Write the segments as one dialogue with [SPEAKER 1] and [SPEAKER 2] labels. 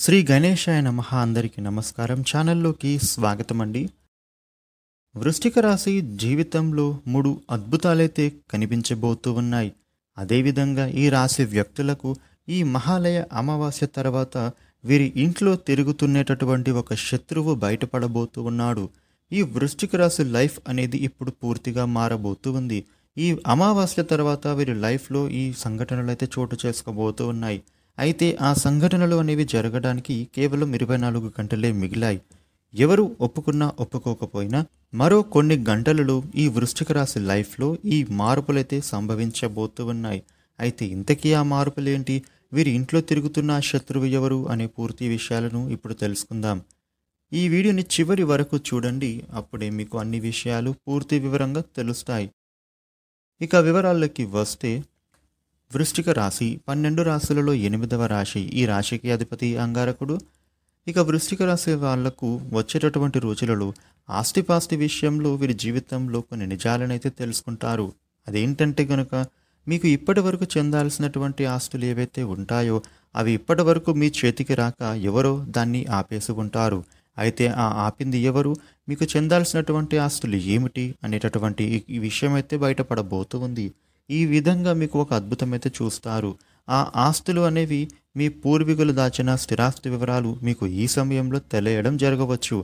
[SPEAKER 1] శ్రీ గణేశాయ నమః. అందరికీ నమస్కారం. ఛానల్లోకి స్వాగతం అండి. వృశ్చిక రాశి జీవితంలో 3 అద్భుతాలైతే కనిపించబోతూ ఉన్నాయి. అదేవిధంగా ఈ రాశి వ్యక్తులకు ఈ మహాలయ అమావాస్య తర్వాత వీరి ఇంట్లో తిరుగుతున్నటువంటి ఒక శత్రువు బయటపడబోతూ ఉన్నాడు. ఈ వృశ్చిక రాశి లైఫ్ అనేది ఇప్పుడు పూర్తిగా మారబోతూ ఉంది. ఈ అమావాస్య తర్వాత వీరి లైఫ్లో ఈ సంఘటనలు అయితే చోటు చేసుకోబోతూ ఉన్నాయి. అయితే ఆ సంఘటనలు అనేవి జరగడానికి కేవలం 24 గంటలే మిగిలాయి. ఎవరు ఒప్పుకున్నా ఒప్పుకోకపోయినా మరో కొన్ని గంటలలో ఈ వృశ్చిక రాశి లైఫ్లో ఈ మార్పులైతే సంభవించబోతూ ఉన్నాయి. అయితే ఇంతకీ ఆ మార్పులేంటి, వీరి ఇంట్లో తిరుగుతున్న శత్రువు ఎవరు అనే పూర్తి విషయాలను ఇప్పుడు తెలుసుకుందాం. ఈ వీడియోని చివరి వరకు చూడండి, అప్పుడే మీకు అన్ని విషయాలు పూర్తి వివరంగా తెలుస్తాయి. ఇక వివరాల్లోకి వస్తే, వృశ్చిక రాశి 12 రాశులలో 8వ రాశి. ఈ రాశికి అధిపతి అంగారకుడు. ఇక వృశ్చిక రాశి వాళ్లకు వచ్చేటటువంటి రోజులలో ఆస్తిపాస్తి విషయంలో వీరి జీవితంలో కొన్ని నిజాలనైతే తెలుసుకుంటారు. అదేంటంటే గనుక, మీకు ఇప్పటి వరకు చెందాల్సినటువంటి ఆస్తులు ఏవైతే ఉంటాయో అవి ఇప్పటి వరకు మీ చేతికి రాక ఎవరో దాన్ని ఆపేసి ఉంటారు. అయితే ఆ ఆపింది ఎవరు, మీకు చెందాల్సినటువంటి ఆస్తులు ఏమిటి అనేటటువంటి ఈ విషయం అయితే బయటపడబోతూ ఉంది. ఈ విధంగా మీకు ఒక అద్భుతమైతే చూస్తారు. ఆ ఆస్తులు అనేవి మీ పూర్వీకులు దాచిన స్థిరాస్తి వివరాలు మీకు ఈ సమయంలో తెలియడం జరగవచ్చు.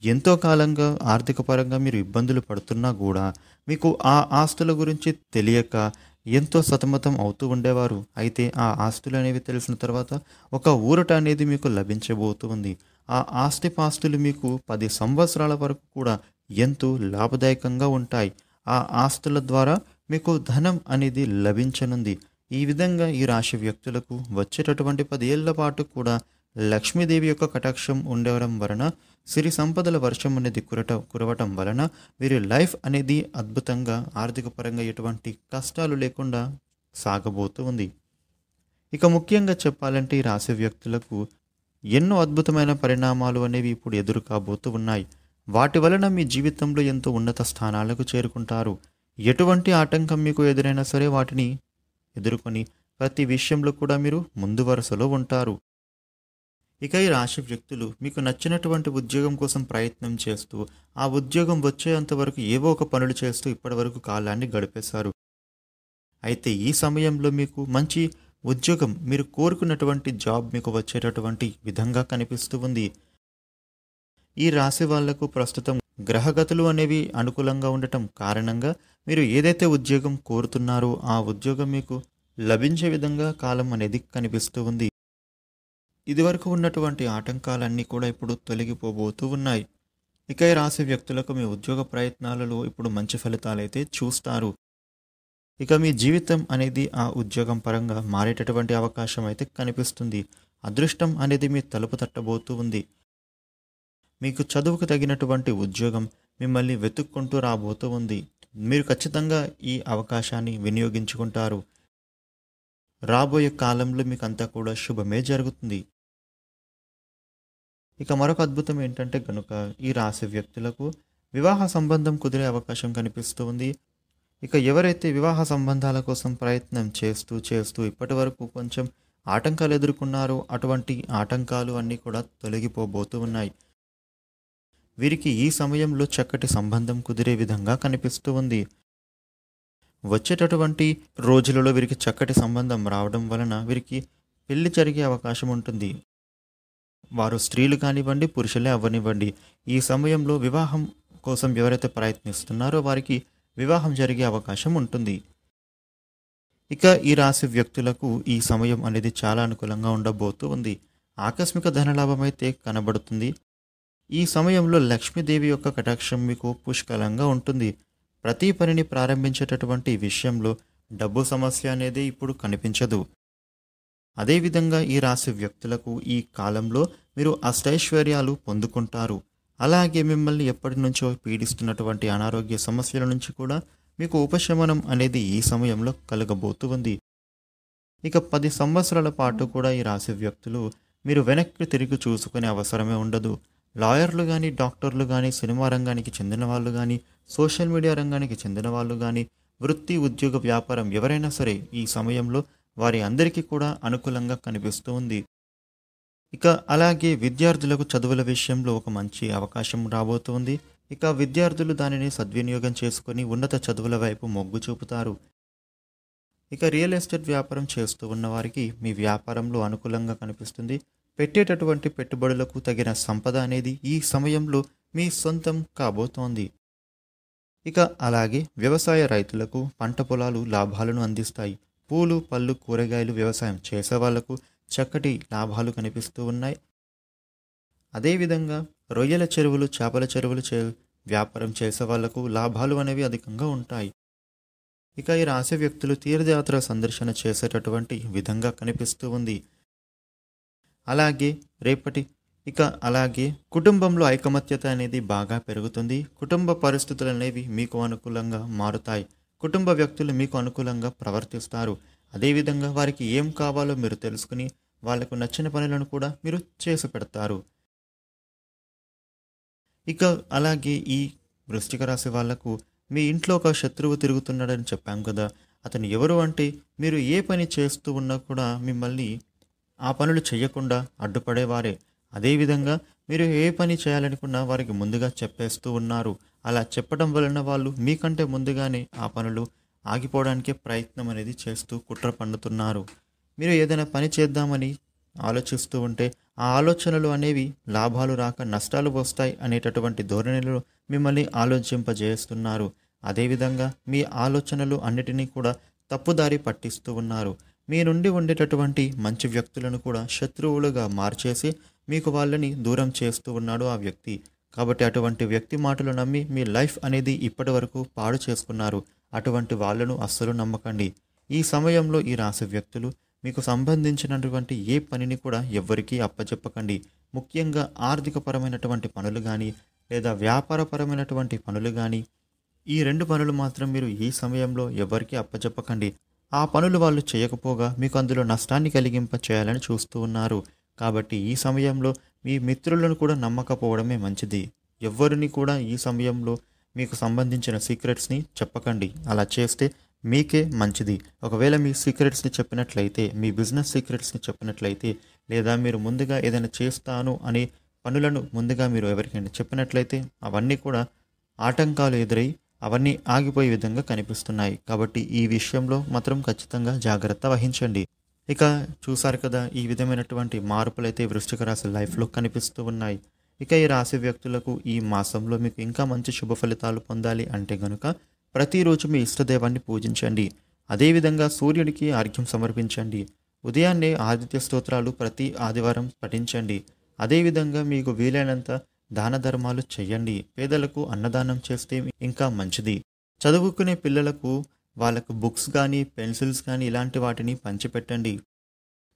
[SPEAKER 1] ఎంతో కాలంగా ఆర్థిక పరంగా మీరు ఇబ్బందులు పడుతున్నా కూడా మీకు ఆ ఆస్తుల గురించి తెలియక ఎంతో సతమతం అవుతూ ఉండేవారు. అయితే ఆ ఆస్తులు అనేవి తెలిసిన తర్వాత ఒక ఊరట అనేది మీకు లభించబోతుంది. ఆ ఆస్తిపాస్తులు మీకు 10 సంవత్సరాల వరకు కూడా ఎంతో లాభదాయకంగా ఉంటాయి. ఆ ఆస్తుల ద్వారా మీకు ధనం అనేది లభించనుంది. ఈ విధంగా ఈ రాశి వ్యక్తులకు వచ్చేటటువంటి 10 ఏళ్ల పాటు కూడా లక్ష్మీదేవి యొక్క కటాక్షం ఉండడం వలన, సిరి సంపదల వర్షం అనేది కురవటం వలన వీరి లైఫ్ అనేది అద్భుతంగా ఆర్థిక పరంగా ఎటువంటి కష్టాలు లేకుండా సాగబోతూ ఉంది. ఇక ముఖ్యంగా చెప్పాలంటే ఈ రాశి వ్యక్తులకు ఎన్నో అద్భుతమైన పరిణామాలు అనేవి ఇప్పుడు ఎదురు కాబోతూ ఉన్నాయి. వాటి వలన మీ జీవితంలో ఎంతో ఉన్నత స్థానాలకు చేరుకుంటారు. ఎటువంటి ఆటంకం మీకు ఎదురైనా సరే వాటిని ఎదుర్కొని ప్రతి విషయంలో కూడా మీరు ముందు వరుసలో ఉంటారు. ఇక ఈ రాశి వ్యక్తులు మీకు నచ్చినటువంటి ఉద్యోగం కోసం ప్రయత్నం చేస్తూ, ఆ ఉద్యోగం వచ్చేంత వరకు ఏవో ఒక పనులు చేస్తూ ఇప్పటి వరకు కాలాన్ని గడిపేశారు. అయితే ఈ సమయంలో మీకు మంచి ఉద్యోగం, మీరు కోరుకున్నటువంటి జాబ్ మీకు వచ్చేటటువంటి విధంగా కనిపిస్తూ ఉంది. ఈ రాశి వాళ్లకు ప్రస్తుతం గ్రహగతులు అనేవి అనుకూలంగా ఉండటం కారణంగా మీరు ఏదైతే ఉద్యోగం కోరుతున్నారో ఆ ఉద్యోగం మీకు లభించే విధంగా కాలం అనేది కనిపిస్తూ ఉంది. ఇదివరకు ఉన్నటువంటి ఆటంకాలన్నీ కూడా ఇప్పుడు తొలగిపోబోతూ ఉన్నాయి. ఇక ఈ రాశి వ్యక్తులకు మీ ఉద్యోగ ప్రయత్నాలలో ఇప్పుడు మంచి ఫలితాలైతే చూస్తారు. ఇక మీ జీవితం అనేది ఆ ఉద్యోగం పరంగా మారేటటువంటి అవకాశం అయితే కనిపిస్తుంది. అదృష్టం అనేది మీ తలుపు తట్టబోతూ ఉంది. మీకు చదువుకు తగినటువంటి ఉద్యోగం మిమ్మల్ని వెతుక్కుంటూ రాబోతూ ఉంది. మీరు ఖచ్చితంగా ఈ అవకాశాన్ని వినియోగించుకుంటారు. రాబోయే కాలంలో మీకు అంతా కూడా శుభమే జరుగుతుంది. ఇక మరొక అద్భుతం ఏంటంటే గనుక, ఈ రాశి వ్యక్తులకు వివాహ సంబంధం కుదిరే అవకాశం కనిపిస్తూ ఉంది. ఇక ఎవరైతే వివాహ సంబంధాల కోసం ప్రయత్నం చేస్తూ ఇప్పటి వరకు కొంచెం ఆటంకాలు ఎదుర్కొన్నారో అటువంటి ఆటంకాలు అన్నీ కూడా తొలగిపోబోతూ ఉన్నాయి. వీరికి ఈ సమయంలో చక్కటి సంబంధం కుదిరే విధంగా కనిపిస్తూ ఉంది. వచ్చేటటువంటి రోజులలో వీరికి చక్కటి సంబంధం రావడం వలన వీరికి పెళ్లి జరిగే అవకాశం ఉంటుంది. వారు స్త్రీలు కానివ్వండి, పురుషులే అవ్వనివ్వండి, ఈ సమయంలో వివాహం కోసం ఎవరైతే ప్రయత్నిస్తున్నారో వారికి వివాహం జరిగే అవకాశం ఉంటుంది. ఇక ఈ రాశి వ్యక్తులకు ఈ సమయం అనేది చాలా అనుకూలంగా ఉండబోతూ ఉంది. ఆకస్మిక ధనలాభం అయితే కనబడుతుంది. ఈ సమయంలో లక్ష్మీదేవి యొక్క కటాక్షం మీకు పుష్కలంగా ఉంటుంది. ప్రతి పనిని ప్రారంభించేటటువంటి విషయంలో డబ్బు సమస్య అనేది ఇప్పుడు కనిపించదు. అదేవిధంగా ఈ రాశి వ్యక్తులకు ఈ కాలంలో మీరు అష్టైశ్వర్యాలు పొందుకుంటారు. అలాగే మిమ్మల్ని ఎప్పటి నుంచో పీడిస్తున్నటువంటి అనారోగ్య సమస్యల నుంచి కూడా మీకు ఉపశమనం అనేది ఈ సమయంలో కలగబోతూ ఉంది. ఇక 10 సంవత్సరాల పాటు కూడా ఈ రాశి వ్యక్తులు మీరు వెనక్కి తిరిగి చూసుకునే అవసరమే ఉండదు. లాయర్లు కానీ, డాక్టర్లు కానీ, సినిమా రంగానికి చెందిన వాళ్ళు కానీ, సోషల్ మీడియా రంగానికి చెందిన వాళ్ళు కానీ, వృత్తి, ఉద్యోగ, వ్యాపారం ఎవరైనా సరే ఈ సమయంలో వారి అందరికీ కూడా అనుకూలంగా కనిపిస్తూ ఉంది. ఇక అలాగే విద్యార్థులకు చదువుల విషయంలో ఒక మంచి అవకాశం రాబోతోంది. ఇక విద్యార్థులు దానిని సద్వినియోగం చేసుకొని ఉన్నత చదువుల వైపు మొగ్గు చూపుతారు. ఇక రియల్ ఎస్టేట్ వ్యాపారం చేస్తూ ఉన్న వారికి మీ వ్యాపారంలో అనుకూలంగా కనిపిస్తుంది. పెట్టేటటువంటి పెట్టుబడులకు తగిన సంపద అనేది ఈ సమయంలో మీ సొంతం కాబోతోంది. ఇక అలాగే వ్యవసాయ రైతులకు పంట పొలాలు లాభాలను అందిస్తాయి. పూలు, పళ్ళు, కూరగాయలు వ్యవసాయం చేసే వాళ్లకు చక్కటి లాభాలు కనిపిస్తూ ఉన్నాయి. అదేవిధంగా రొయ్యల చెరువులు, చేపల చెరువులు వ్యాపారం చేసే వాళ్లకు లాభాలు అనేవి అధికంగా ఉంటాయి. ఇక ఈ రాశి వ్యక్తులు తీర్థయాత్ర సందర్శన చేసేటటువంటి విధంగా కనిపిస్తూ ఉంది. అలాగే కుటుంబంలో ఐకమత్యత అనేది బాగా పెరుగుతుంది. కుటుంబ పరిస్థితులు అనేవి మీకు అనుకూలంగా మారుతాయి. కుటుంబ వ్యక్తులు మీకు అనుకూలంగా ప్రవర్తిస్తారు. అదేవిధంగా వారికి ఏం కావాలో మీరు తెలుసుకుని వాళ్లకు నచ్చిన పనులను కూడా మీరు చేసి పెడతారు. ఇక అలాగే ఈ వృశ్చిక రాశి వాళ్లకు మీ ఇంట్లో ఒక శత్రువు తిరుగుతున్నాడని చెప్పాం కదా. అతను ఎవరు అంటే మీరు ఏ పని చేస్తూ ఉన్నా కూడా మిమ్మల్ని ఆ పనులు చేయకుండా అడ్డుపడేవారే. అదేవిధంగా మీరు ఏ పని చేయాలనుకున్నా వారికి ముందుగా చెప్పేస్తూ ఉన్నారు. అలా చెప్పడం వలన వాళ్ళు మీకంటే ముందుగానే ఆ పనులు ఆగిపోవడానికే ప్రయత్నం అనేది చేస్తూ కుట్ర పన్నుతున్నారు. మీరు ఏదైనా పని చేద్దామని ఆలోచిస్తూ ఉంటే ఆ ఆలోచనలు అనేవి లాభాలు రాక నష్టాలు వస్తాయి అనేటటువంటి ధోరణిలో మిమ్మల్ని ఆలోచింపజేస్తున్నారు. అదేవిధంగా మీ ఆలోచనలు అన్నిటినీ కూడా తప్పుదారి పట్టిస్తూ ఉన్నారు. మీ నుండి ఉండేటటువంటి మంచి వ్యక్తులను కూడా శత్రువులుగా మార్చేసి మీకు వాళ్ళని దూరం చేస్తూ ఉన్నాడు ఆ వ్యక్తి. కాబట్టి అటువంటి వ్యక్తి మాటలు నమ్మి మీ లైఫ్ అనేది ఇప్పటి వరకు పాడు చేసుకున్నారు. అటువంటి వాళ్ళను అస్సలు నమ్మకండి. ఈ సమయంలో ఈ రాశి వ్యక్తులు మీకు సంబంధించినటువంటి ఏ పనిని కూడా ఎవ్వరికీ అప్పచెప్పకండి. ముఖ్యంగా ఆర్థికపరమైనటువంటి పనులు కానీ లేదా వ్యాపారపరమైనటువంటి పనులు కానీ, ఈ 2 పనులు మాత్రం మీరు ఈ సమయంలో ఎవరికీ అప్పచెప్పకండి. ఆ పనులు వాళ్ళు చేయకపోగా మీకు అందులో నష్టాన్ని కలిగింప చేయాలని చూస్తూ ఉన్నారు. కాబట్టి ఈ సమయంలో మీ మిత్రులను కూడా నమ్మకపోవడమే మంచిది. ఎవ్వరిని కూడా ఈ సమయంలో మీకు సంబంధించిన సీక్రెట్స్ని చెప్పకండి. అలా చేస్తే మీకే మంచిది. ఒకవేళ మీ సీక్రెట్స్ని చెప్పినట్లయితే, మీ బిజినెస్ సీక్రెట్స్ని చెప్పినట్లయితే, లేదా మీరు ముందుగా ఏదైనా చేస్తాను అనే పనులను ముందుగా మీరు ఎవరికైనా చెప్పినట్లయితే అవన్నీ కూడా ఆటంకాలు ఎదురై అవన్నీ ఆగిపోయే విధంగా కనిపిస్తున్నాయి. కాబట్టి ఈ విషయంలో మాత్రం ఖచ్చితంగా జాగ్రత్త వహించండి. ఇక చూసారు కదా, ఈ విధమైనటువంటి మార్పులైతే వృశ్చిక రాశి లైఫ్లో కనిపిస్తూ ఉన్నాయి. ఇక ఈ రాశి వ్యక్తులకు ఈ మాసంలో మీకు ఇంకా మంచి శుభ ఫలితాలు పొందాలి అంటే గనుక ప్రతిరోజు మీ ఇష్టదైవాన్ని పూజించండి. అదేవిధంగా సూర్యుడికి అర్ఘ్యం సమర్పించండి. ఉదయాన్నే ఆదిత్య స్తోత్రాలు ప్రతి ఆదివారం పఠించండి. అదేవిధంగా మీకు వీలైనంత దాన ధర్మాలు చెయ్యండి. పేదలకు అన్నదానం చేస్తే ఇంకా మంచిది. చదువుకునే పిల్లలకు వాళ్ళకు బుక్స్ కానీ, పెన్సిల్స్ కానీ ఇలాంటి వాటిని పంచిపెట్టండి.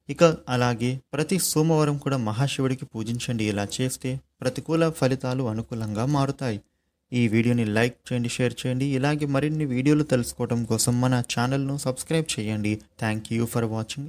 [SPEAKER 1] ఇక అలాగే ప్రతి సోమవారం కూడా మహాశివుడికి పూజించండి. ఇలా చేస్తే ప్రతికూల ఫలితాలు అనుకూలంగా మారుతాయి. ఈ వీడియోని లైక్ చేయండి, షేర్ చేయండి. ఇలాగే మరిన్ని వీడియోలు తెలుసుకోవడం కోసం మన ఛానల్ను సబ్స్క్రైబ్ చేయండి. Thank you for watching.